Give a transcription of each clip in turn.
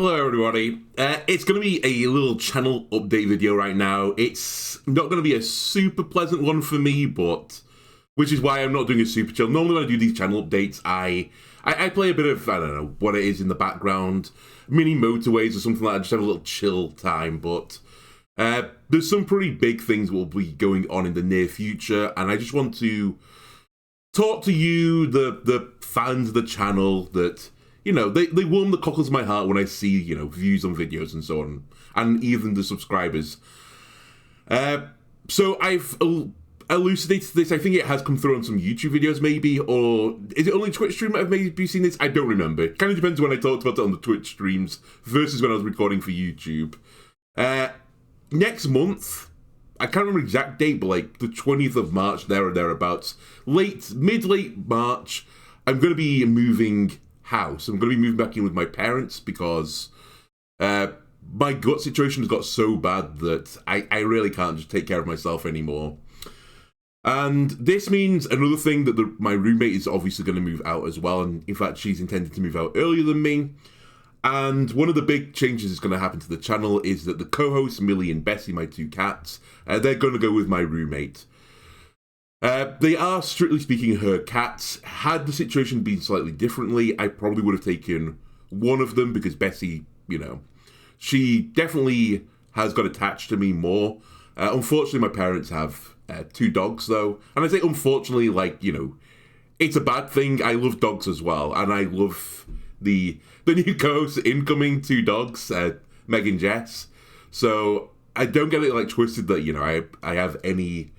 Hello everybody, it's going to be a little channel update video right now. It's not going to be a super pleasant one for me, but which is why I'm not doing a super chill. Normally when I do these channel updates, I play a bit of, I don't know, what it is in the background, mini motorways or something like that, just have a little chill time, but there's some pretty big things that will be going on in the near future, and I just want to talk to you, the fans of the channel, that you know, they warm the cockles of my heart when I see, you know, views on videos and so on, and even the subscribers. So I've elucidated this. I think it has come through on some YouTube videos maybe, or is it only Twitch stream I've maybe seen this? I don't remember. It kind of depends when I talked about it on the Twitch streams versus when I was recording for YouTube. Next month, I can't remember the exact date, but like the 20th of March, there or thereabouts, mid-late March, I'm going to be moving house. I'm going to be moving back in with my parents because my gut situation has got so bad that I really can't just take care of myself anymore. And this means another thing, that my roommate is obviously going to move out as well, and in fact she's intended to move out earlier than me. And one of the big changes that's going to happen to the channel is that the co-hosts, Millie and Bessie, my two cats, they're going to go with my roommate. They are, strictly speaking, her cats. Had the situation been slightly differently, I probably would have taken one of them, because Bessie, you know, she definitely has got attached to me more. Unfortunately, my parents have two dogs, though. And I say unfortunately, like, you know, it's a bad thing. I love dogs as well, and I love the new co-hosts, incoming two dogs, Meg and Jess. So I don't get it, like, twisted that, you know, I have any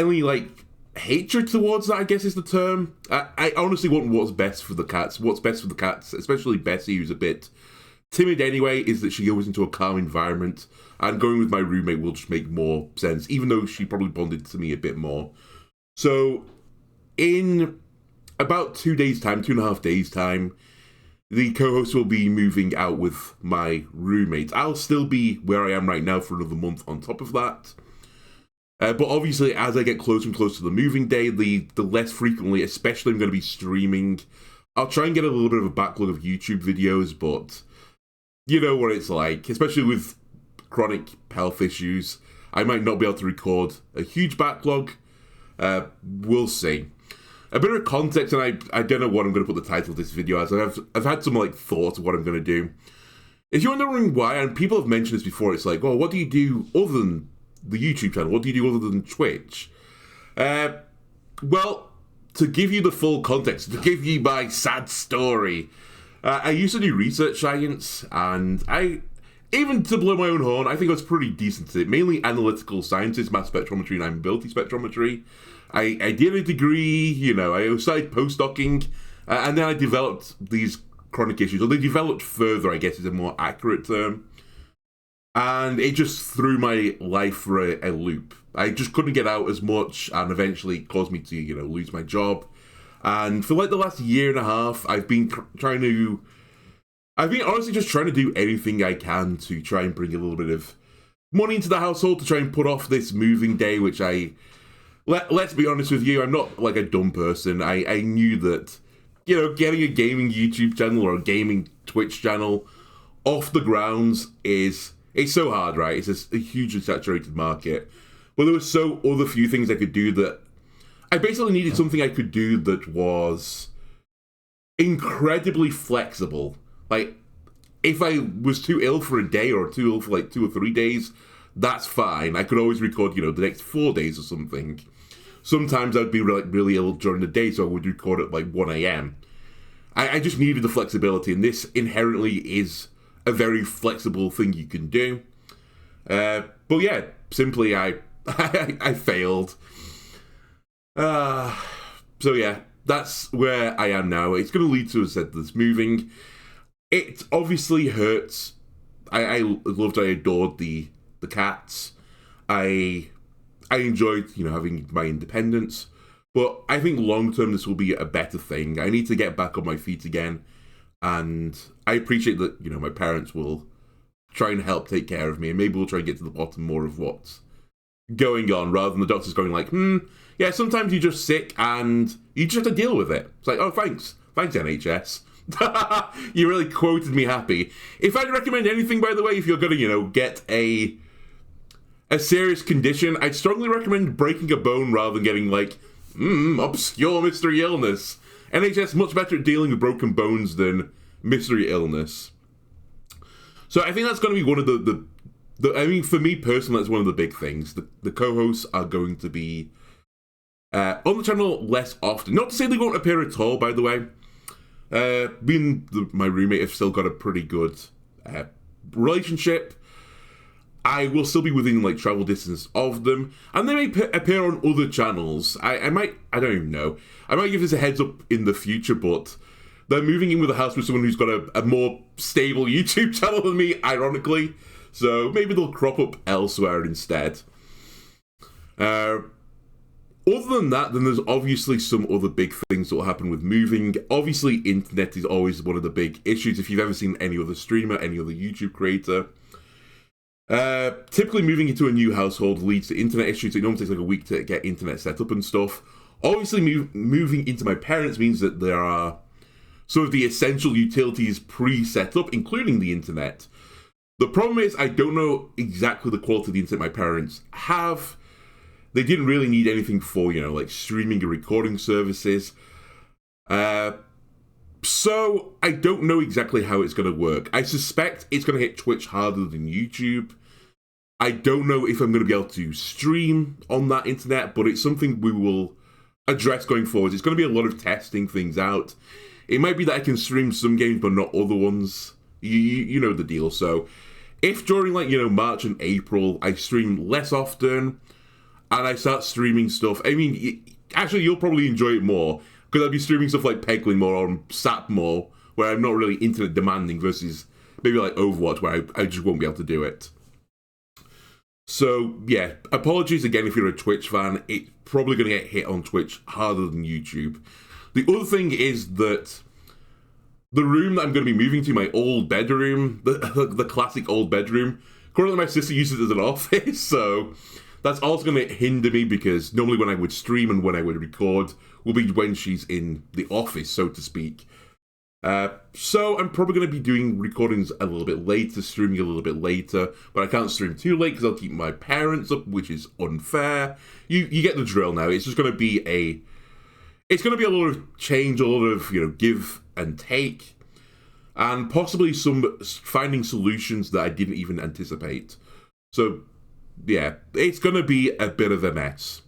like hatred towards that, I guess is the term. I honestly want what's best for the cats. What's best for the cats, especially Bessie, who's a bit timid anyway, is that she goes into a calm environment, and going with my roommate will just make more sense, even though she probably bonded to me a bit more. So in about 2 days time, 2.5 days time, the co-host will be moving out with my roommate. I'll still be where I am right now for another month on top of that. But obviously, as I get closer and closer to the moving day, the less frequently, especially I'm going to be streaming. I'll try and get a little bit of a backlog of YouTube videos, but you know what it's like, especially with chronic health issues. I might not be able to record a huge backlog. We'll see. A bit of context, and I don't know what I'm going to put the title of this video as. I've had some like thoughts of what I'm going to do. If you're wondering why, and people have mentioned this before, it's like, oh, what do you do other than the YouTube channel? What do you do other than Twitch? Well, to give you the full context, to give you my sad story, I used to do research science, and even to blow my own horn, I think I was pretty decent at it. Mainly analytical sciences, mass spectrometry, and immobility spectrometry. I did a degree, you know, I started postdocing, and then I developed these chronic issues, or they developed further, I guess is a more accurate term. And it just threw my life for a loop. I just couldn't get out as much, and eventually caused me to, you know, lose my job. And for like the last year and a half, I've been honestly just trying to do anything I can to try and bring a little bit of money into the household, to try and put off this moving day, which let's be honest with you, I'm not like a dumb person. I knew that, you know, getting a gaming YouTube channel or a gaming Twitch channel off the grounds it's so hard, right? It's a hugely saturated market. But there were so other few things I could do that I basically needed something I could do that was incredibly flexible. Like, if I was too ill for a day, or too ill for like 2 or 3 days, that's fine. I could always record, you know, the next 4 days or something. Sometimes I'd be like really ill during the day, so I would record at like 1 a.m. I just needed the flexibility, and this inherently is a very flexible thing you can do. But yeah, simply I failed. So yeah, that's where I am now. It's going to lead to, as I said, this moving. It obviously hurts. I loved, I adored the cats. I enjoyed, you know, having my independence. But I think long term this will be a better thing. I need to get back on my feet again. And I appreciate that, you know, my parents will try and help take care of me, and maybe we'll try and get to the bottom more of what's going on, rather than the doctors going like, yeah, sometimes you're just sick and you just have to deal with it. It's like, oh, thanks NHS. You really quoted me happy. If I'd recommend anything, by the way, if you're going to, get a serious condition, I'd strongly recommend breaking a bone rather than getting, obscure mystery illness. NHS much better at dealing with broken bones than mystery illness. So I think that's going to be one of the for me personally, that's one of the big things. The co-hosts are going to be on the channel less often. Not to say they won't appear at all, by the way. Me and my roommate have still got a pretty good relationship. I will still be within travel distance of them, and they may appear on other channels. I don't even know. I might give this a heads up in the future, but they're moving in with a house with someone who's got a more stable YouTube channel than me, ironically. So maybe they'll crop up elsewhere instead. Other than that, then there's obviously some other big things that will happen with moving. Obviously, internet is always one of the big issues. If you've ever seen any other streamer, any other YouTube creator, typically moving into a new household leads to internet issues. It normally takes a week to get internet set up and stuff. Obviously, moving into my parents' means that there are some of the essential utilities pre-set up, including the internet. The problem is, I don't know exactly the quality of the internet my parents have. They didn't really need anything for, streaming and recording services. So I don't know exactly how it's going to work. I suspect it's going to hit Twitch harder than YouTube. I don't know if I'm going to be able to stream on that internet, but it's something we will address going forward. It's going to be a lot of testing things out. It might be that I can stream some games, but not other ones. You know the deal. So if during March and April I stream less often and I start streaming stuff, actually you'll probably enjoy it more because I'll be streaming stuff like Peglin more or Sap more, where I'm not really internet demanding versus maybe like Overwatch where I just won't be able to do it. So yeah, apologies again if you're a Twitch fan. It's probably going to get hit on Twitch harder than YouTube. The other thing is that the room that I'm going to be moving to, my old bedroom, the classic old bedroom, currently my sister uses it as an office, so that's also going to hinder me because normally when I would stream and when I would record will be when she's in the office, so to speak. So I'm probably going to be doing recordings a little bit later, streaming a little bit later, but I can't stream too late because I'll keep my parents up, which is unfair. You get the drill now. It's just going to be a lot of change, a lot of give and take, and possibly some finding solutions that I didn't even anticipate. So yeah, it's going to be a bit of a mess.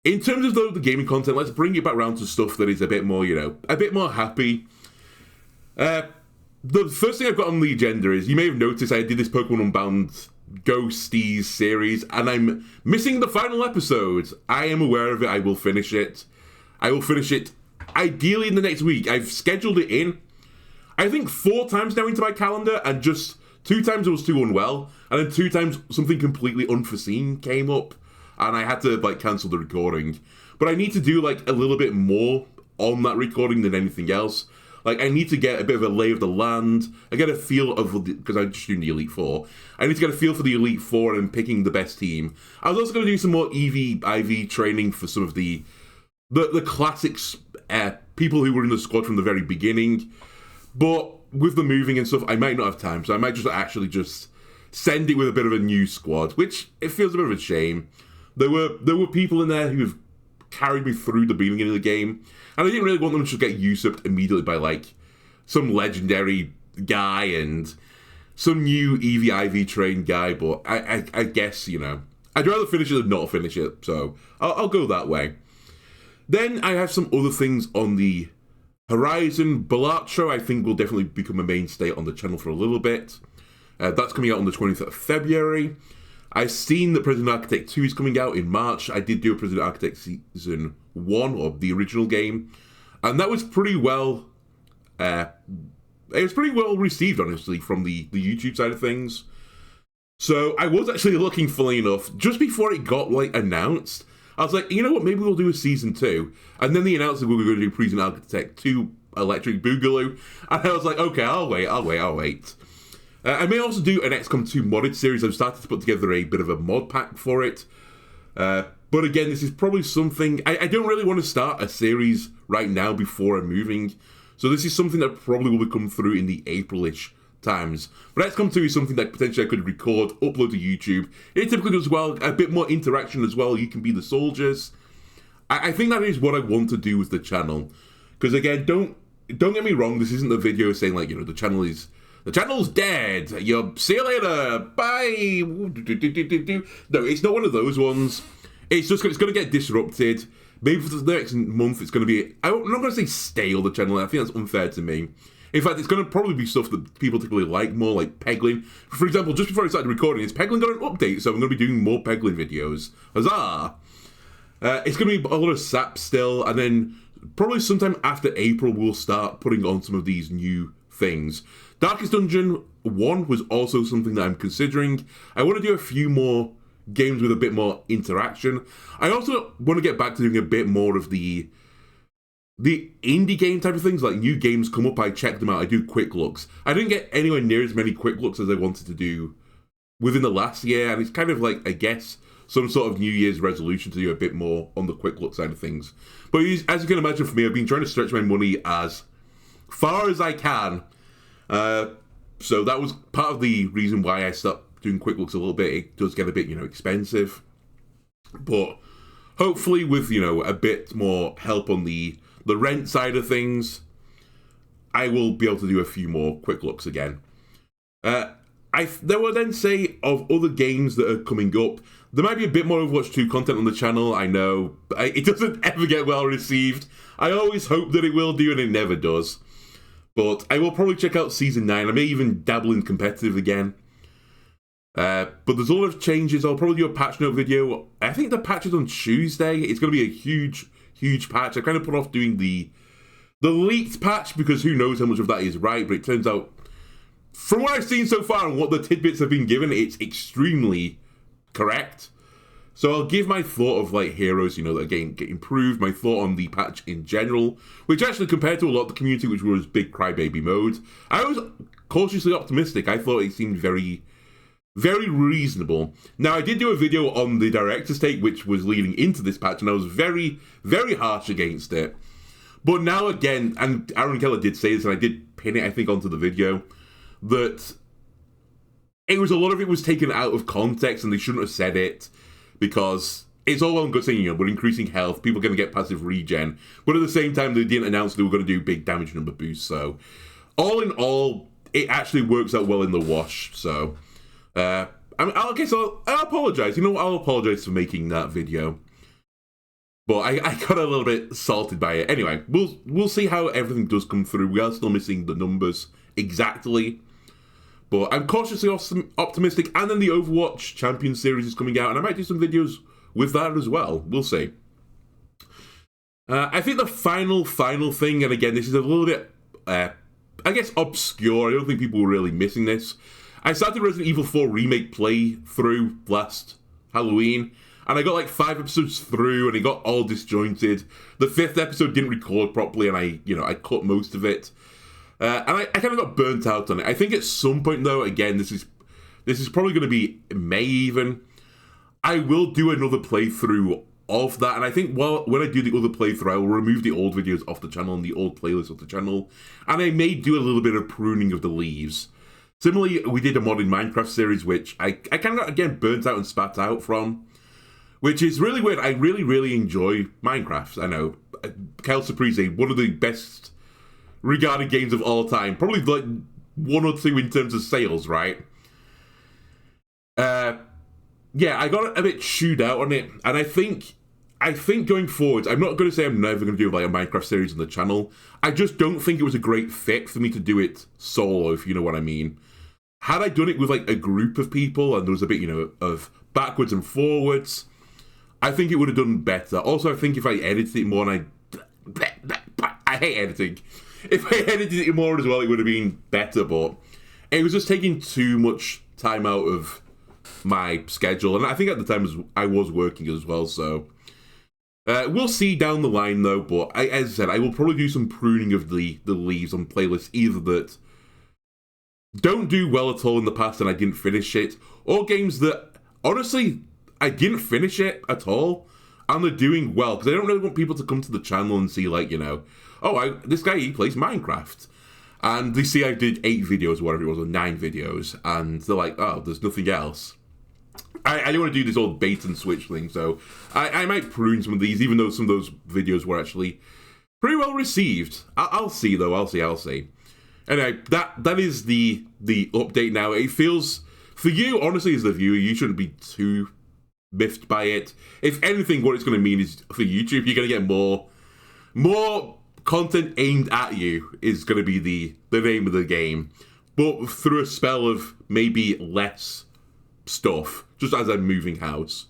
In terms of the gaming content, let's bring it back around to stuff that is a bit more, a bit more happy. The first thing I've got on the agenda is, you may have noticed I did this Pokemon Unbound Ghosties series, and I'm missing the final episode. I am aware of it. I will finish it. I will finish it ideally in the next week. I've scheduled it in, I think 4 times now into my calendar, and just 2 times I was too unwell, and then 2 times something completely unforeseen came up, and I had to cancel the recording. But I need to do a little bit more on that recording than anything else. I need to get a bit of a lay of the land. I get a feel of, because I just do the Elite Four, I need to get a feel for the Elite Four and picking the best team. I was also going to do some more EV, IV training for some of the classics, people who were in the squad from the very beginning. But with the moving and stuff, I might not have time, so I might just send it with a bit of a new squad, which it feels a bit of a shame. There were people in there who have carried me through the beginning of the game, and I didn't really want them to get usurped immediately by some legendary guy and some new EV/IV trained guy. But I guess I'd rather finish it than not finish it, so I'll go that way. Then I have some other things on the horizon. Balatro, I think, will definitely become a mainstay on the channel for a little bit. That's coming out on the 20th of February. I've seen that President Architect 2 is coming out in March. I did do a President Architect Season 1, or the original game, and that was pretty well... it was pretty well received, honestly, from the YouTube side of things. So I was actually looking, funnily enough, just before it got announced, I was like, you know what, maybe we'll do a Season 2. And then they announced that we were going to do President Architect 2 Electric Boogaloo, and I was like, okay, I'll wait. I may also do an XCOM 2 modded series. I've started to put together a bit of a mod pack for it. But again, this is probably something... I don't really want to start a series right now before I'm moving. So this is something that probably will come through in the April-ish times. But XCOM 2 is something that potentially I could record, upload to YouTube. It typically does well, a bit more interaction as well. You can be the soldiers. I think that is what I want to do with the channel. Because again, don't get me wrong, this isn't the video saying like, the channel's dead. See you later. Bye. No, it's not one of those ones. It's going to get disrupted. Maybe for the next month it's going to be, I'm not going to say stale, the channel. I think that's unfair to me. In fact, it's going to probably be stuff that people typically like more, like Peglin. For example, just before I started recording, Peglin got an update, so I'm going to be doing more Peglin videos. Huzzah! It's going to be a lot of SAP still, and then probably sometime after April we'll start putting on some of these new things. Darkest Dungeon 1 was also something that I'm considering. I want to do a few more games with a bit more interaction. I also want to get back to doing a bit more of the indie game type of things, like new games come up, I check them out, I do quick looks. I didn't get anywhere near as many quick looks as I wanted to do within the last year, and it's kind of like, I guess, some sort of New Year's resolution to do a bit more on the quick look side of things. But as you can imagine for me, I've been trying to stretch my money as far as I can. So that was part of the reason why I stopped doing quick looks a little bit. It does get a bit, expensive. But hopefully with, a bit more help on the rent side of things, I will be able to do a few more quick looks again. There will then say of other games that are coming up, there might be a bit more Overwatch 2 content on the channel, I know. It doesn't ever get well received. I always hope that it will do, and it never does. But I will probably check out Season 9. I may even dabble in competitive again. But there's a lot of changes. I'll probably do a patch note video. I think the patch is on Tuesday. It's going to be a huge patch. I kind of put off doing the leaked patch because who knows how much of that is right, but it turns out, from what I've seen so far and what the tidbits have been given, it's extremely correct. So I'll give my thought of like heroes, that again get improved, my thought on the patch in general, which actually compared to a lot of the community, which was big crybaby mode, I was cautiously optimistic. I thought it seemed very reasonable. Now, I did do a video on the director's take, which was leading into this patch, and I was very harsh against it. But now again, and Aaron Keller did say this, and I did pin it, I think, onto the video, that a lot of it was taken out of context, and they shouldn't have said it, because it's all well and good saying, we're increasing health, people are going to get passive regen, but at the same time, they didn't announce they were going to do big damage number boosts, so all in all, it actually works out well in the wash, so I guess I'll apologize. I'll apologize for making that video. But I got a little bit salted by it. Anyway, we'll see how everything does come through. We are still missing the numbers exactly. But I'm cautiously optimistic. And then the Overwatch Champion Series is coming out. And I might do some videos with that as well. We'll see. I think the final thing, and again, this is a little bit, I guess, obscure. I don't think people were really missing this. I started Resident Evil 4 Remake playthrough last Halloween, and I got like 5 episodes through, and it got all disjointed. The 5th episode didn't record properly, and I cut most of it. And I kind of got burnt out on it. I think at some point, though, again, this is probably going to be May even, I will do another playthrough of that, and I think when I do the other playthrough, I will remove the old videos off the channel and the old playlists off the channel, and I may do a little bit of pruning of the leaves. Similarly, we did a modded Minecraft series, which I kind of got, again, burnt out and spat out from, which is really weird. I really enjoy Minecraft. I know. Kyle Surprise, one of the best regarded games of all time. Probably like 1 or 2 in terms of sales, right? Yeah, I got a bit chewed out on it, and I think going forward, I'm not going to say I'm never going to do like a Minecraft series on the channel. I just don't think it was a great fit for me to do it solo, if you know what I mean. Had I done it with like a group of people and there was a bit, of backwards and forwards, I think it would have done better. Also, I think if I edited it more, and I hate editing. If I edited it more as well, it would have been better, but it was just taking too much time out of my schedule. And I think at the time I was working as well, so we'll see down the line though. But as I said, I will probably do some pruning of the leaves on playlists, either that don't do well at all in the past and I didn't finish it, or games that honestly I didn't finish it at all and they're doing well, because I don't really want people to come to the channel and see, like, you know, oh, this guy, he plays Minecraft. And they see I did 8 videos, or whatever it was, or 9 videos, and they're like, oh, there's nothing else. I don't want to do this old bait and switch thing, so I might prune some of these, even though some of those videos were actually pretty well received. I'll see, though. I'll see. Anyway, that is the update now. It feels, for you, honestly, as the viewer, you shouldn't be too miffed by it. If anything, what it's going to mean is, for YouTube, you're going to get more content aimed at you is going to be the name of the game. But through a spell of maybe less stuff, just as I'm moving house.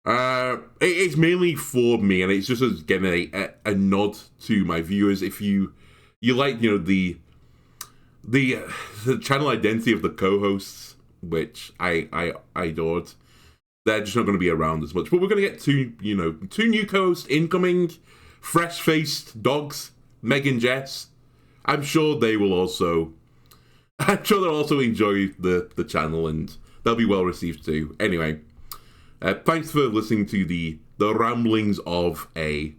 It's mainly for me, and it's just as getting a nod to my viewers. If you like, you know, the channel identity of the co-hosts, which I adored, they're just not going to be around as much. But we're going to get two new co-hosts incoming, fresh-faced dogs, Meg and Jess. I'm sure they'll also enjoy the channel, and they'll be well received too. Anyway, thanks for listening to the ramblings of a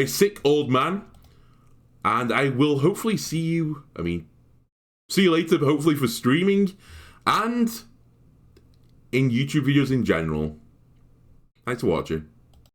sick old man, and I will hopefully see you later, hopefully for streaming and in YouTube videos in general. Thanks for watching.